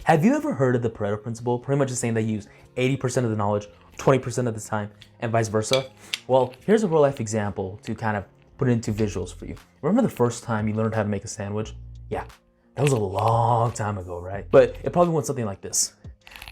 Have you ever heard of the Pareto principle? Pretty much just saying that you use 80% of the knowledge, 20% of the time, and vice versa. Well, here's a real life example to kind of put it into visuals for you. Remember the first time you learned how to make a sandwich? Yeah, that was a long time ago, right? But it probably went something like this.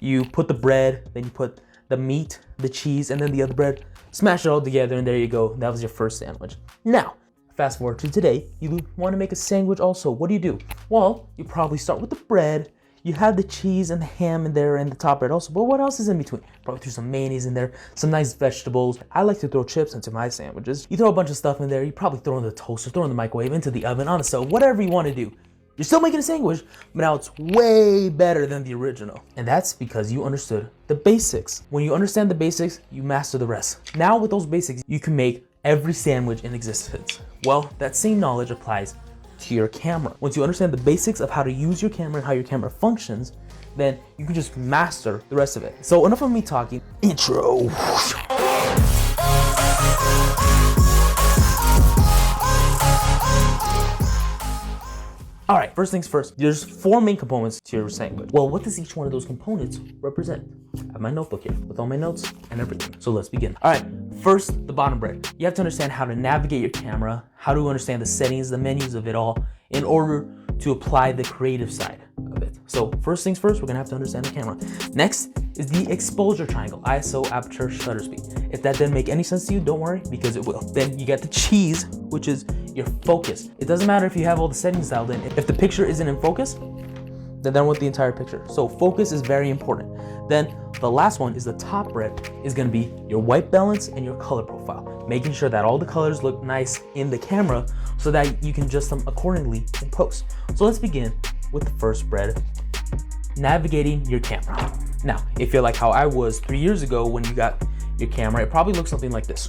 You put the bread, then you put the meat, the cheese, and then the other bread, smash it all together, and there you go. That was your first sandwich. Now, fast forward to today, you want to make a sandwich also. What do? Well, you probably start with the bread. You have the cheese and the ham in there and the top bread also, but what else is in between? Probably throw some mayonnaise in there, some nice vegetables. I like to throw chips into my sandwiches. You throw a bunch of stuff in there. You probably throw in the toaster, throw in the microwave, into the oven, on the stove, whatever you want to do. You're still making a sandwich, but now it's way better than the original. And that's because you understood the basics. When you understand the basics, you master the rest. Now with those basics, you can make every sandwich in existence. Well, that same knowledge applies to your camera. Once you understand the basics of how to use your camera and how your camera functions, then you can just master the rest of it. So enough of me talking. Intro. All right, first things first, there's 4 main components to your sandwich. Well, what does each one of those components represent? I have my notebook here with all my notes and everything. So let's begin. All right, first, the bottom bread. You have to understand how to navigate your camera, how to understand the settings, the menus of it all in order to apply the creative side of it. So first things first, we're gonna have to understand the camera. Next is the exposure triangle, ISO, aperture, shutter speed. If that didn't make any sense to you, don't worry, because it will. Then you got the cheese, which is your focus. It doesn't matter if you have all the settings dialed in. If the picture isn't in focus, then done with the entire picture. So focus is very important. Then the last one is the top bread is gonna be your white balance and your color profile, making sure that all the colors look nice in the camera so that you can adjust them accordingly in post. So let's begin with the first bread, navigating your camera. Now, if you're like how I was 3 years ago when you got your camera, it probably looks something like this.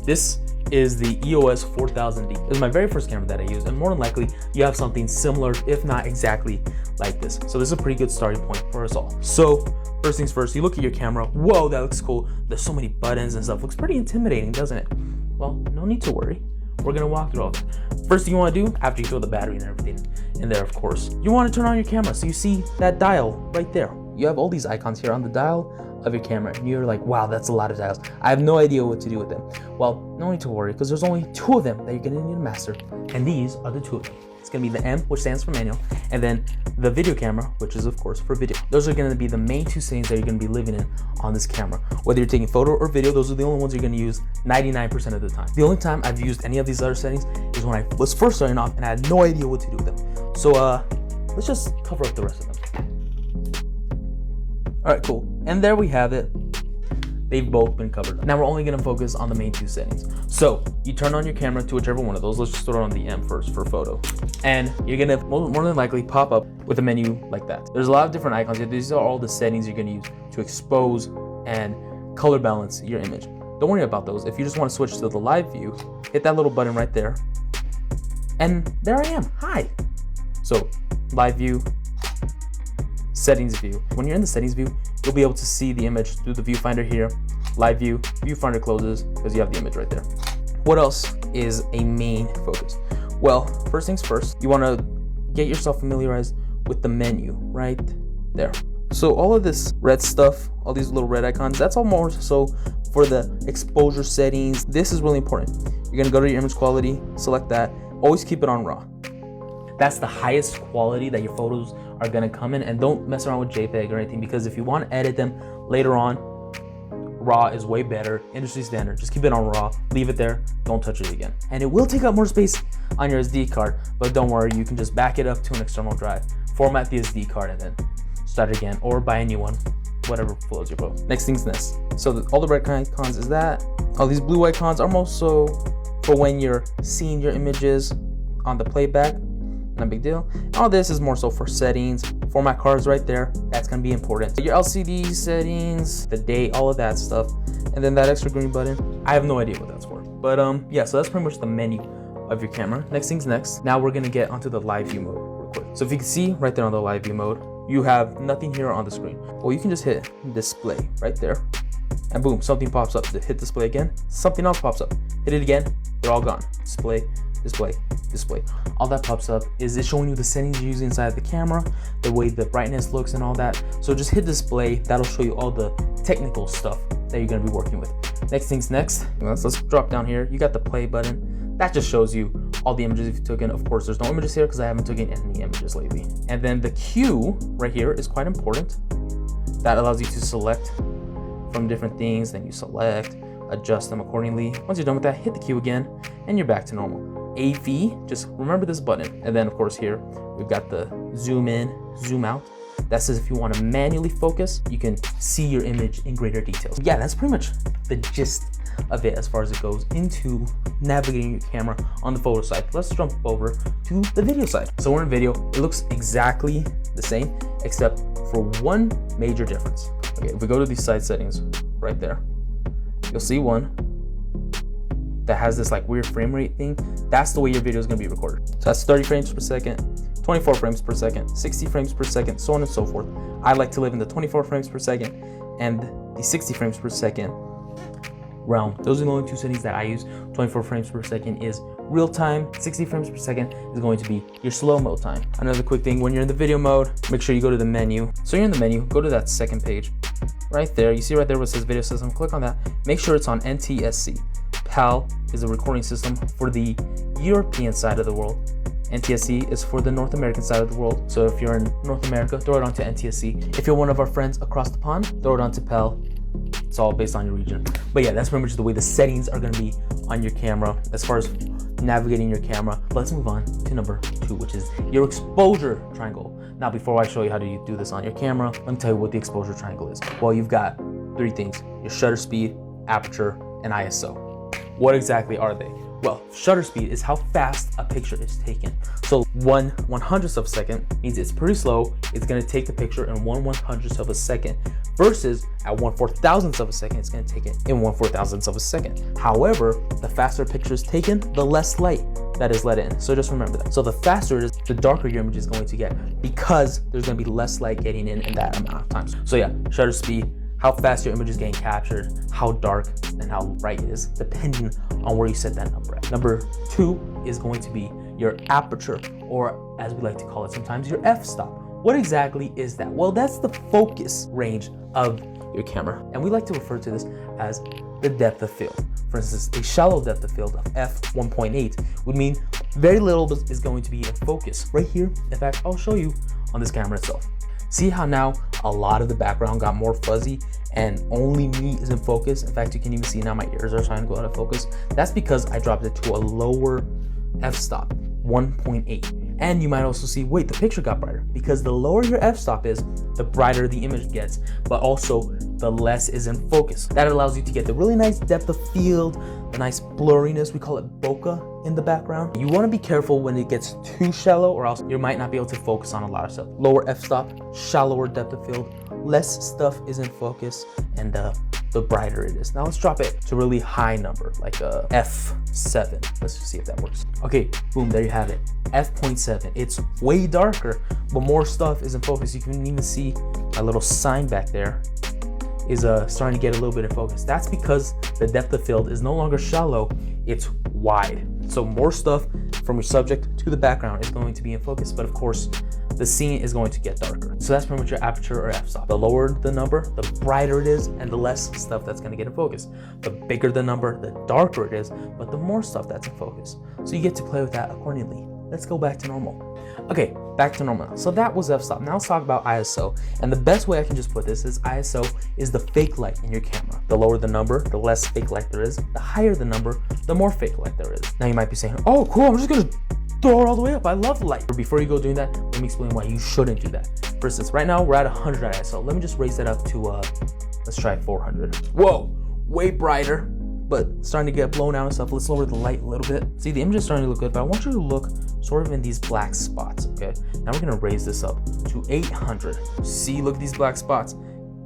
This is the EOS 4000D. It was my very first camera that I used, and more than likely, you have something similar, if not exactly like this. So this is a pretty good starting point for us all. So first things first, you look at your camera, whoa, that looks cool. There's so many buttons and stuff. Looks pretty intimidating, doesn't it? Well, no need to worry. We're gonna walk through all that. First thing you wanna do, after you throw the battery and everything in there, of course, you wanna turn on your camera. So you see that dial right there. You have all these icons here on the dial of your camera, and you're like, wow, that's a lot of dials. I have no idea what to do with them. Well, no need to worry, because there's only 2 of them that you're gonna need to master, and these are the 2 of them. It's gonna be the M, which stands for manual, and then the video camera, which is of course for video. Those are gonna be the main 2 settings that you're gonna be living in on this camera. Whether you're taking photo or video, those are the only ones you're gonna use 99% of the time. The only time I've used any of these other settings is when I was first starting off and I had no idea what to do with them. So let's just cover up the rest of them. All right, cool. And there we have it. They've both been covered. Now we're only gonna focus on the main 2 settings. So you turn on your camera to whichever one of those. Let's just throw it on the M first for photo. And you're gonna more than likely pop up with a menu like that. There's a lot of different icons here. These are all the settings you're gonna use to expose and color balance your image. Don't worry about those. If you just wanna switch to the live view, hit that little button right there. And there I am, hi. So live view, settings view. When you're in the settings view, you'll be able to see the image through the viewfinder here. Live view, viewfinder closes because you have the image right there. What else is a main focus? Well, first things first, you want to get yourself familiarized with the menu right there. So all of this red stuff, all these little red icons, that's all more so for the exposure settings. This is really important. You're gonna go to your image quality, select that, always keep it on RAW. That's the highest quality that your photos are gonna come in, and don't mess around with JPEG or anything, because if you want to edit them later on, RAW is way better, industry standard. Just keep it on RAW, leave it there, don't touch it again. And it will take up more space on your SD card, but don't worry, you can just back it up to an external drive, format the SD card, and then start it again, or buy a new one, whatever flows your boat. Next thing's this. So all the red icons is that. All these blue icons are more so for when you're seeing your images on the playback. No big deal. All this is more so for settings. Format cards right there, that's gonna be important. Your LCD settings, the date, all of that stuff. And then that extra green button, I have no idea what that's for. But yeah, so that's pretty much the menu of your camera. Next thing's next. Now we're gonna get onto the live view mode real quick. So if you can see right there on the live view mode, you have nothing here on the screen. Well, you can just hit display right there, and boom, something pops up. Hit display again, something else pops up. Hit it again, they're all gone. Display, display. All that pops up is it showing you the settings you're using inside the camera, the way the brightness looks and all that. So just hit display, that'll show you all the technical stuff that you're gonna be working with. Next things next, let's drop down here. You got the play button. That just shows you all the images you've taken. Of course, there's no images here because I haven't taken any images lately. And then the Q right here is quite important. That allows you to select from different things, then you select, adjust them accordingly. Once you're done with that, hit the Q again, and you're back to normal. AV, just remember this button. And then of course here, we've got the zoom in, zoom out. That says if you want to manually focus, you can see your image in greater detail. Yeah, that's pretty much the gist of it as far as it goes into navigating your camera on the photo side. Let's jump over to the video side. So we're in video, it looks exactly the same, except for one major difference. Okay, if we go to these side settings right there, you'll see one that has this like weird frame rate thing. That's the way your video is gonna be recorded. So that's 30 frames per second, 24 frames per second, 60 frames per second, so on and so forth. I like to live in the 24 frames per second and the 60 frames per second realm. Those are the only two settings that I use. 24 frames per second is real time, 60 frames per second is going to be your slow-mo time. Another quick thing, when you're in the video mode, make sure you go to the menu. So you're in the menu, go to that second page. Right there, you see right there where it says video system, click on that. Make sure it's on NTSC. PAL is a recording system for the European side of the world. NTSC is for the North American side of the world. So if you're in North America, throw it onto NTSC. If you're one of our friends across the pond, throw it onto PAL. It's all based on your region. But yeah, that's pretty much the way the settings are gonna be on your camera as far as navigating your camera. Let's move on to number 2, which is your exposure triangle. Now, before I show you how to do this on your camera, let me tell you what the exposure triangle is. Well, you've got 3 things: your shutter speed, aperture, and ISO. What exactly are they? Well, shutter speed is how fast a picture is taken. So 1/100th of a second means it's pretty slow. It's gonna take the picture in 1/100th of a second versus at 1/4000th of a second, it's gonna take it in 1/4000th of a second. However, the faster a picture is taken, the less light that is let in. So just remember that. So the faster it is, the darker your image is going to get because there's gonna be less light getting in that amount of times. So yeah, shutter speed, how fast your image is getting captured, how dark and how bright it is, depending on where you set that number at. Number 2 is going to be your aperture, or as we like to call it sometimes, your f-stop. What exactly is that? Well, that's the focus range of your camera. And we like to refer to this as the depth of field. For instance, a shallow depth of field of f1.8 would mean very little is going to be in focus. Right here, in fact, I'll show you on this camera itself. See how now a lot of the background got more fuzzy and only me is in focus? In fact, you can even see now my ears are trying to go out of focus. That's because I dropped it to a lower f-stop, 1.8. And you might also see, wait, the picture got brighter, because the lower your f-stop is, the brighter the image gets, but also the less is in focus. That allows you to get the really nice depth of field, the nice blurriness, we call it bokeh in the background. You want to be careful when it gets too shallow, or else you might not be able to focus on a lot of stuff. Lower f-stop, shallower depth of field, less stuff is in focus, and the brighter it is. Now let's drop it to a really high number, like a f7. Let's just see if that works. Okay, boom, there you have it. f.7. It's way darker, but more stuff is in focus. You can even see a little sign back there is starting to get a little bit of focus. That's because the depth of field is no longer shallow, it's wide. So more stuff from your subject to the background is going to be in focus, but of course, the scene is going to get darker. So that's pretty much your aperture or f-stop. The lower the number, the brighter it is, and the less stuff that's gonna get in focus. The bigger the number, the darker it is, but the more stuff that's in focus. So you get to play with that accordingly. Let's go back to normal. Okay, back to normal. So that was f-stop. Now let's talk about ISO. And the best way I can just put this is ISO is the fake light in your camera. The lower the number, the less fake light there is. The higher the number, the more fake light there is. Now you might be saying, oh cool, I'm just gonna throw it all the way up. I love light. But before you go doing that, let me explain why you shouldn't do that. For instance, right now we're at 100 ISO. Let me just raise that up to, let's try 400. Whoa, way brighter, but starting to get blown out and stuff. Let's lower the light a little bit. See, the image is starting to look good, but I want you to look sort of in these black spots, okay? Now we're gonna raise this up to 800. See, look at these black spots.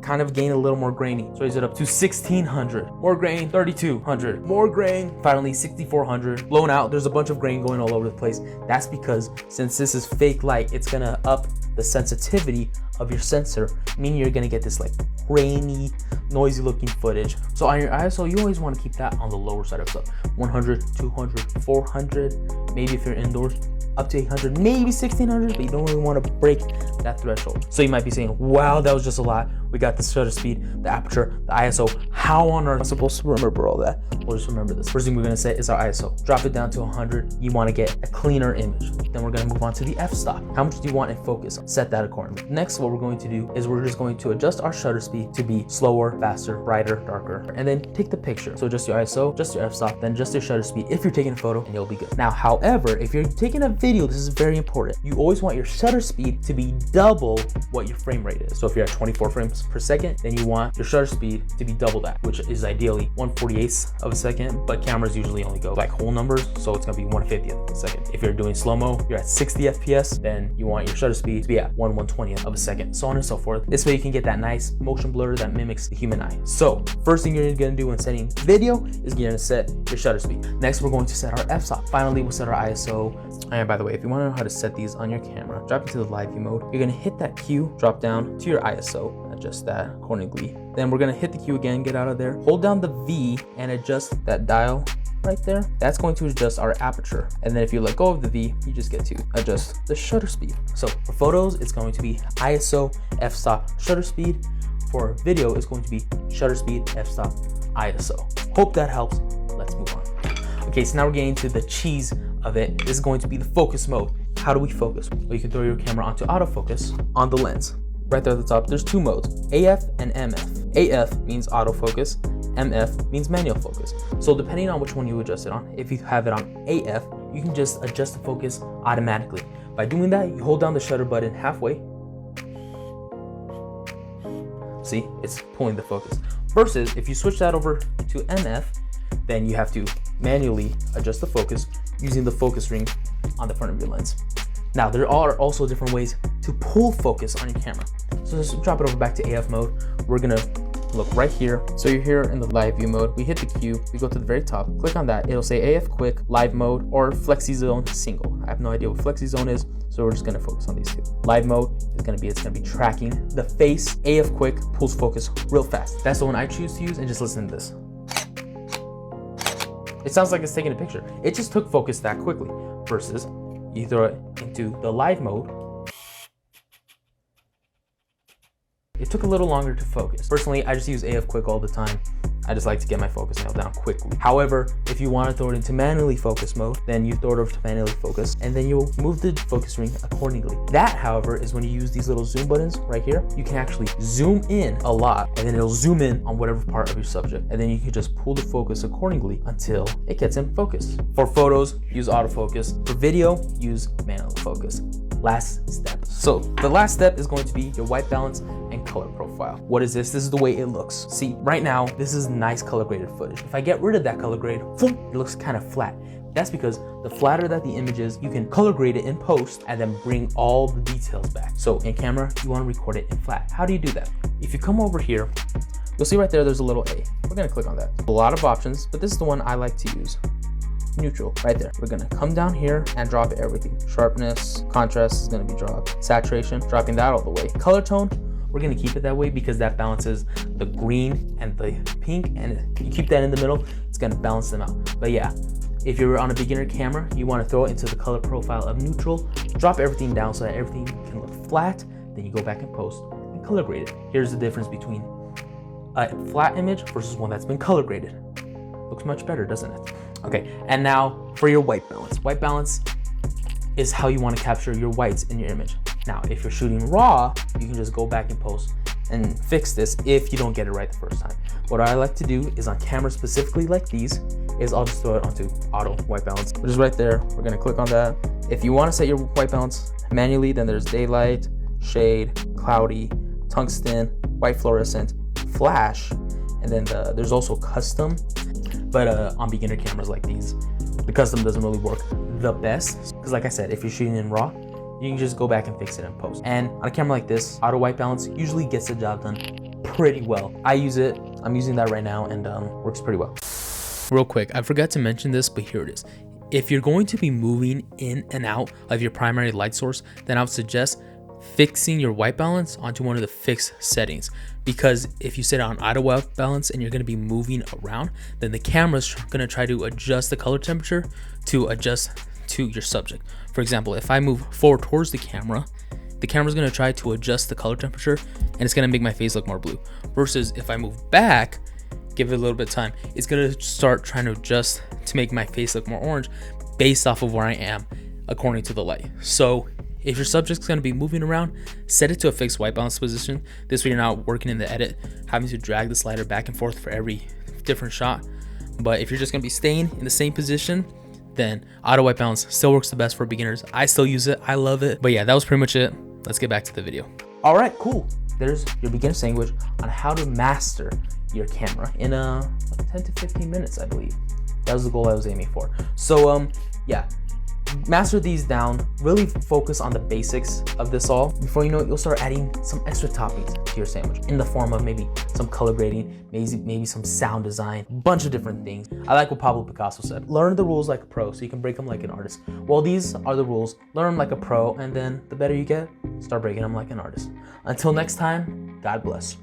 Kind of gain a little more grainy. So raise it up to 1600. More grain, 3200. More grain, finally 6400. Blown out, there's a bunch of grain going all over the place. That's because since this is fake light, it's gonna up the sensitivity of your sensor, meaning you're gonna get this like grainy, noisy looking footage. So on your ISO, you always wanna keep that on the lower side of stuff. 100, 200, 400, maybe if you're indoors, up to 800, maybe 1600, but you don't really want to break that threshold. So you might be saying, wow, that was just a lot. We got the shutter speed, the aperture, the ISO. How on earth am I supposed to remember all that? We'll just remember this. First thing we're gonna set is our ISO. Drop it down to 100. You wanna get a cleaner image. Then we're gonna move on to the f-stop. How much do you want in focus? Set that accordingly. Next, what we're going to do is we're just going to adjust our shutter speed to be slower, faster, brighter, darker, and then take the picture. So just your ISO, just your f-stop, then just your shutter speed if you're taking a photo, and you'll be good. Now, however, if you're taking a video, this is very important. You always want your shutter speed to be double what your frame rate is. So if you're at 24 frames per second, then you want your shutter speed to be double that, which is ideally 1/48 of a second, but cameras usually only go like whole numbers, so it's gonna be 1/50th of a second. If you're doing slow-mo, you're at 60 FPS, then you want your shutter speed to be at 1/120th of a second, so on and so forth. This way you can get that nice motion blur that mimics the human eye. So first thing you're gonna do when setting video is you're gonna set your shutter speed. Next, we're going to set our f-stop. Finally, we'll set our ISO. And by the way, if you want to know how to set these on your camera, drop into the live view mode. You're gonna hit that Q, drop down to your ISO, adjust that accordingly. Then we're gonna hit the Q again, get out of there, hold down the V and adjust that dial right there. That's going to adjust our aperture. And then if you let go of the V, you just get to adjust the shutter speed. So for photos, it's going to be ISO, f-stop, shutter speed. For video, it's going to be shutter speed, f-stop, ISO. Hope that helps. Let's move on. Okay, so now we're getting to the cheese of it. This is going to be the focus mode. How do we focus? Well, you can throw your camera onto autofocus on the lens. Right there at the top, there's two modes, AF and MF. AF means autofocus, MF means manual focus. So depending on which one you adjust it on, if you have it on AF, you can just adjust the focus automatically. By doing that, you hold down the shutter button halfway. See, it's pulling the focus. Versus if you switch that over to MF, then you have to manually adjust the focus using the focus ring on the front of your lens. Now, there are also different ways to pull focus on your camera. So let's drop it over back to AF mode. We're gonna look right here. So you're here in the live view mode. We hit the Q, we go to the very top, click on that. It'll say AF quick, live mode, or flexi zone single. I have no idea what flexi zone is, so we're just gonna focus on these two. Live mode is gonna be tracking the face. AF quick pulls focus real fast. That's the one I choose to use, and just listen to this. It sounds like it's taking a picture. It just took focus that quickly. Versus you throw it into the live mode. It took a little longer to focus. Personally, I just use AF quick all the time. I just like to get my focus nailed down quickly. However, if you want to throw it into manually focus mode, then you throw it over to manually focus, and then you'll move the focus ring accordingly. That, however, is when you use these little zoom buttons right here. You can actually zoom in a lot, and then it'll zoom in on whatever part of your subject, and then you can just pull the focus accordingly until it gets in focus. For photos, use autofocus. For video, use manual focus. Last step. So the last step is going to be your white balance and color profile. What is this? This is the way it looks. See, right now, this is nice color graded footage. If I get rid of that color grade, it looks kind of flat. That's because the flatter that the image is, you can color grade it in post and then bring all the details back. So in camera, you want to record it in flat. How do you do that? If you come over here, you'll see right there's a little A. We're gonna click on that. A lot of options, but this is the one I like to use. Neutral, right there. We're gonna come down here and drop everything. Sharpness, contrast is gonna be dropped. Saturation, dropping that all the way. Color tone, we're gonna keep it that way because that balances the green and the pink, and if you keep that in the middle, it's gonna balance them out. But yeah, if you're on a beginner camera, you wanna throw it into the color profile of neutral, drop everything down so that everything can look flat, then you go back and post and color grade it. Here's the difference between a flat image versus one that's been color graded. Looks much better, doesn't it? Okay, and now for your white balance. White balance is how you want to capture your whites in your image. Now, if you're shooting raw, you can just go back and post and fix this if you don't get it right the first time. What I like to do is on cameras specifically like these, is I'll just throw it onto auto white balance, which is right there. We're gonna click on that. If you want to set your white balance manually, then there's daylight, shade, cloudy, tungsten, white fluorescent, flash, and then there's also custom. But on beginner cameras like these, the custom doesn't really work the best. Because like I said, if you're shooting in raw, you can just go back and fix it in post. And on a camera like this, auto white balance usually gets the job done pretty well. I use it, I'm using that right now, and works pretty well. Real quick, I forgot to mention this, but here it is. If you're going to be moving in and out of your primary light source, then I would suggest fixing your white balance onto one of the fixed settings, because if you set it on auto white balance and you're going to be moving around, then the camera's going to try to adjust the color temperature to adjust to your subject. For example, if I move forward towards the camera's going to try to adjust the color temperature, and it's going to make my face look more blue. Versus if I move back, give it a little bit of time, it's going to start trying to adjust to make my face look more orange based off of where I am according to the light. So if your subject's going to be moving around, set it to a fixed white balance position. This way you're not working in the edit, having to drag the slider back and forth for every different shot. But if you're just going to be staying in the same position, then auto white balance still works the best for beginners. I still use it. I love it. But yeah, that was pretty much it. Let's get back to the video. All right, cool. There's your beginner sandwich on how to master your camera in 10 to 15 minutes, I believe. That was the goal I was aiming for. So yeah, master these down, really focus on the basics of this all. Before you know it, you'll start adding some extra toppings to your sandwich in the form of maybe some color grading, maybe some sound design, a bunch of different things. I like what Pablo Picasso said: learn the rules like a pro so you can break them like an artist. Well, these are the rules. Learn them like a pro, and then the better you get, start breaking them like an artist. Until next time, God bless.